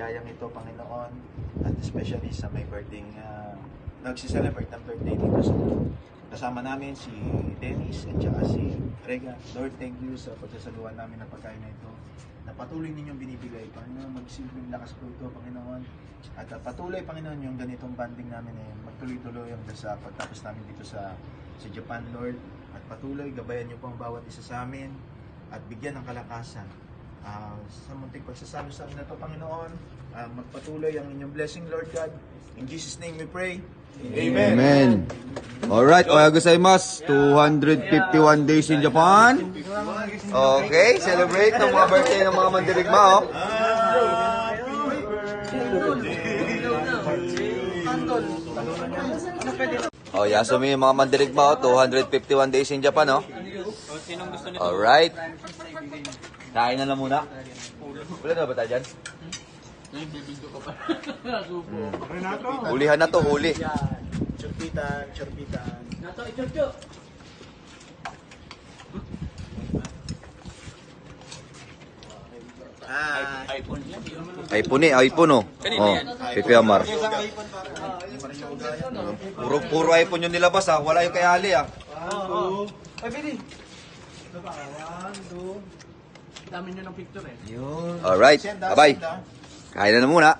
ligayang ito, Panginoon, at especially sa may birthday, nagsiselebrate ng birthday dito sa kasama namin si Dennis at saka si Rega. Lord, thank you sa pagsasaluhan namin ng pagkain na ito na patuloy ninyong binibigay, Panginoon. Magsilbing lakas po ito, Panginoon. At patuloy, Panginoon, yung ganitong banding namin magtuloy-tuloy hanggang sa pagtapos namin dito sa Japan, Lord. At patuloy, gabayan niyo po ang bawat isa sa amin at bigyan ng kalakasan. Sa munting pagsasalo sa amin na ito, Panginoon, magpatuloy ang inyong blessing, Lord God. In Jesus' name we pray. Amen. Amen. Alright, ohayo gozaimasu. 251 days in Japan. Okay, celebrate ng mga birthday ng mga mandirigma, oh. Oh, Yasumi yung mga mandirigma, oh. 251 days in Japan, oh. Alright. Kain na lang muna. Wala na ba tayo dyan? Hulihan na to, huli. Chorpitan. Nato ichurcho. iPhone, oh. Oh, Pepe Amar. Puro iPhone yung nilabas, ah. Wala yung kay Ali, ah. Ay, Billy. Dami nyo ng picture eh. Alright, bye-bye. Kain na muna.